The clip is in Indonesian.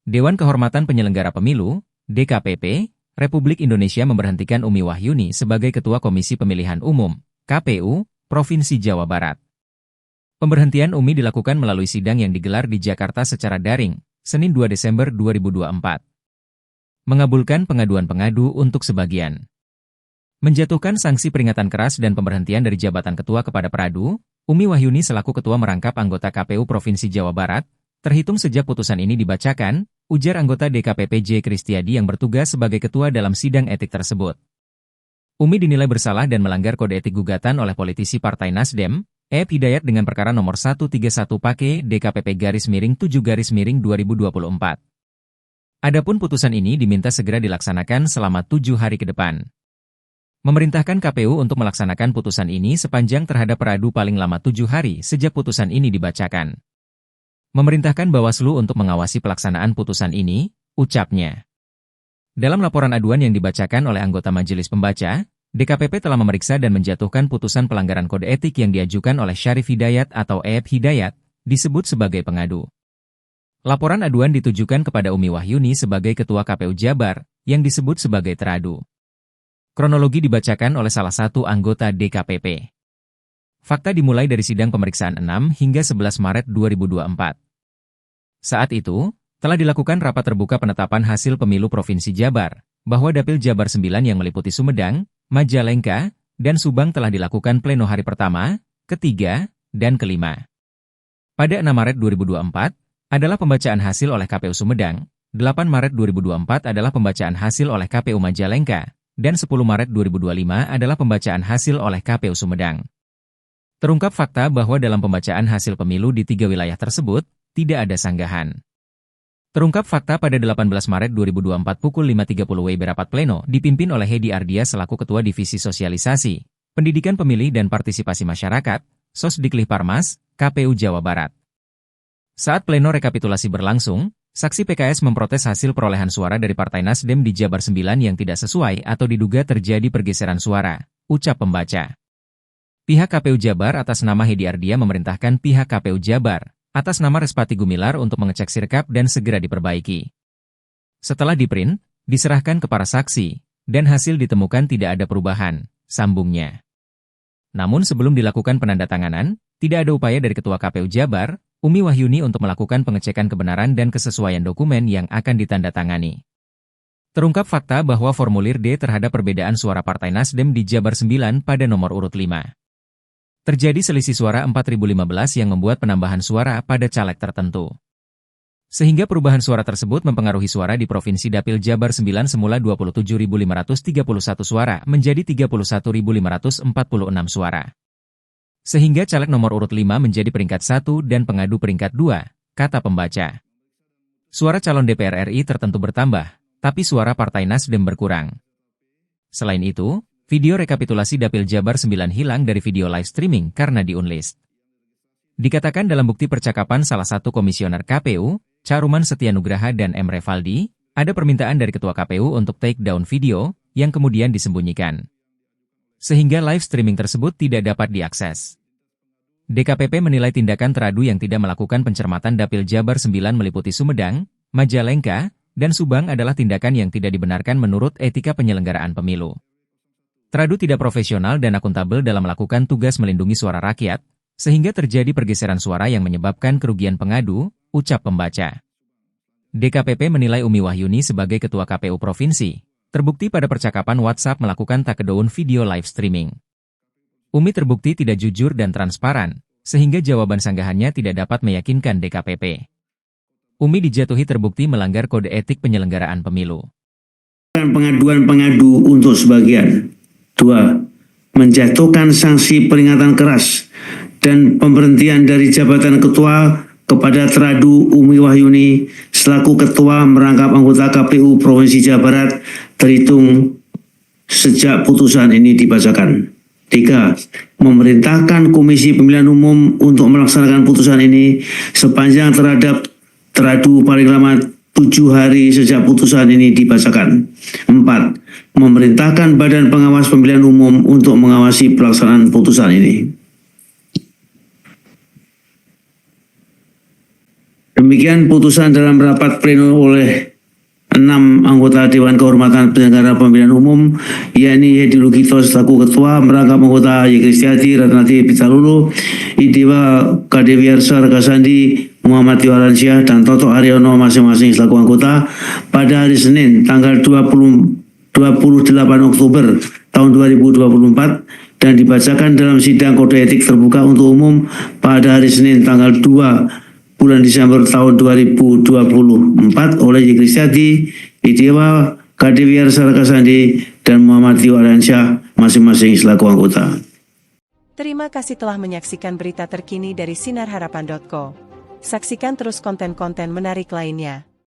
Dewan Kehormatan Penyelenggara Pemilu, DKPP, Republik Indonesia memberhentikan Umi Wahyuni sebagai Ketua Komisi Pemilihan Umum, KPU, Provinsi Jawa Barat. Pemberhentian Umi dilakukan melalui sidang yang digelar di Jakarta secara daring, Senin 2 Desember 2024. Mengabulkan pengaduan pengadu untuk sebagian. Menjatuhkan sanksi peringatan keras dan pemberhentian dari jabatan ketua kepada Pradu, Umi Wahyuni selaku ketua merangkap anggota KPU Provinsi Jawa Barat, terhitung sejak putusan ini dibacakan, ujar anggota DKPP J. Kristiadi yang bertugas sebagai ketua dalam sidang etik tersebut. Umi dinilai bersalah dan melanggar kode etik gugatan oleh politisi Partai Nasdem, E.P. Hidayat dengan perkara nomor 131 Pake DKPP-2024. Adapun putusan ini diminta segera dilaksanakan selama 7 hari ke depan. Memerintahkan KPU untuk melaksanakan putusan ini sepanjang terhadap Pradu paling lama 7 hari sejak putusan ini dibacakan. Memerintahkan Bawaslu untuk mengawasi pelaksanaan putusan ini, ucapnya. Dalam laporan aduan yang dibacakan oleh anggota Majelis Pembaca, DKPP telah memeriksa dan menjatuhkan putusan pelanggaran kode etik yang diajukan oleh Syarif Hidayat atau E.P. Hidayat, disebut sebagai pengadu. Laporan aduan ditujukan kepada Umi Wahyuni sebagai Ketua KPU Jabar, yang disebut sebagai teradu. Kronologi dibacakan oleh salah satu anggota DKPP. Fakta dimulai dari sidang pemeriksaan 6 hingga 11 Maret 2024. Saat itu, telah dilakukan rapat terbuka penetapan hasil pemilu Provinsi Jabar, bahwa Dapil Jabar 9 yang meliputi Sumedang, Majalengka, dan Subang telah dilakukan pleno hari pertama, ketiga, dan kelima. Pada 6 Maret 2024, adalah pembacaan hasil oleh KPU Sumedang, 8 Maret 2024 adalah pembacaan hasil oleh KPU Majalengka, dan 10 Maret 2025 adalah pembacaan hasil oleh KPU Sumedang. Terungkap fakta bahwa dalam pembacaan hasil pemilu di 3 wilayah tersebut, tidak ada sanggahan. Terungkap fakta pada 18 Maret 2024 pukul 5.30 WIB rapat pleno dipimpin oleh Hedi Ardia selaku Ketua Divisi Sosialisasi, Pendidikan Pemilih dan Partisipasi Masyarakat, Sosdiklik Parmas, KPU Jawa Barat. Saat pleno rekapitulasi berlangsung, saksi PKS memprotes hasil perolehan suara dari Partai Nasdem di Jabar 9 yang tidak sesuai atau diduga terjadi pergeseran suara, ucap pembaca. Pihak KPU Jabar atas nama Hedi Ardia memerintahkan pihak KPU Jabar, atas nama Respati Gumilar untuk mengecek sirkap dan segera diperbaiki. Setelah diprint, diserahkan ke para saksi, dan hasil ditemukan tidak ada perubahan, sambungnya. Namun sebelum dilakukan penandatanganan, tidak ada upaya dari Ketua KPU Jabar, Umi Wahyuni untuk melakukan pengecekan kebenaran dan kesesuaian dokumen yang akan ditandatangani. Terungkap fakta bahwa formulir D terhadap perbedaan suara Partai Nasdem di Jabar 9 pada nomor urut 5. Terjadi selisih suara 4.015 yang membuat penambahan suara pada caleg tertentu. Sehingga perubahan suara tersebut mempengaruhi suara di Provinsi Dapil Jabar 9 semula 27.531 suara menjadi 31.546 suara. Sehingga caleg nomor urut 5 menjadi peringkat 1 dan pengadu peringkat 2, kata pembaca. Suara calon DPR RI tertentu bertambah, tapi suara Partai Nasdem berkurang. Selain itu, video rekapitulasi Dapil Jabar 9 hilang dari video live streaming karena di-unlist. Dikatakan dalam bukti percakapan salah satu komisioner KPU, Caruman Setianugraha dan M. Revaldi, ada permintaan dari Ketua KPU untuk take down video, yang kemudian disembunyikan. Sehingga live streaming tersebut tidak dapat diakses. DKPP menilai tindakan teradu yang tidak melakukan pencermatan Dapil Jabar 9 meliputi Sumedang, Majalengka, dan Subang adalah tindakan yang tidak dibenarkan menurut etika penyelenggaraan pemilu. Teradu tidak profesional dan akuntabel dalam melakukan tugas melindungi suara rakyat, sehingga terjadi pergeseran suara yang menyebabkan kerugian pengadu, ucap pembaca. DKPP menilai Umi Wahyuni sebagai Ketua KPU Provinsi, terbukti pada percakapan WhatsApp melakukan takedown video live streaming. Umi terbukti tidak jujur dan transparan, sehingga jawaban sanggahannya tidak dapat meyakinkan DKPP. Umi dijatuhi terbukti melanggar kode etik penyelenggaraan pemilu. Pengaduan pengadu untuk sebagian. 2. Menjatuhkan sanksi peringatan keras dan pemberhentian dari jabatan ketua kepada teradu Umi Wahyuni selaku ketua merangkap anggota KPU Provinsi Jawa Barat terhitung sejak putusan ini dibacakan. 3. Memerintahkan Komisi Pemilihan Umum untuk melaksanakan putusan ini sepanjang terhadap teradu paling lama 7 hari sejak putusan ini dibacakan. 4. Memerintahkan Badan Pengawas Pemilihan Umum untuk mengawasi pelaksanaan putusan ini. Demikian putusan dalam rapat pleno oleh 6 anggota Dewan Kehormatan Penyelenggara Pemilihan Umum, yakni Hedi Lugito selaku Ketua, merangkap anggota Y. Kristiadi, Ratnati Pitalulu, Idewa Kadewiarsa Rekasandi, Muhammad Tio Alansyah, dan Toto Haryono masing-masing selaku anggota pada hari Senin tanggal 28 Oktober tahun 2024 dan dibacakan dalam sidang kode etik terbuka untuk umum pada hari Senin tanggal 2 bulan Desember tahun 2024 oleh Y. Kristiadi, Idewa Kadewiarsa Rekasandi, dan Muhammad Tio Alansyah masing-masing selaku anggota. Terima kasih telah menyaksikan berita terkini dari sinarharapan.co. Saksikan terus konten-konten menarik lainnya.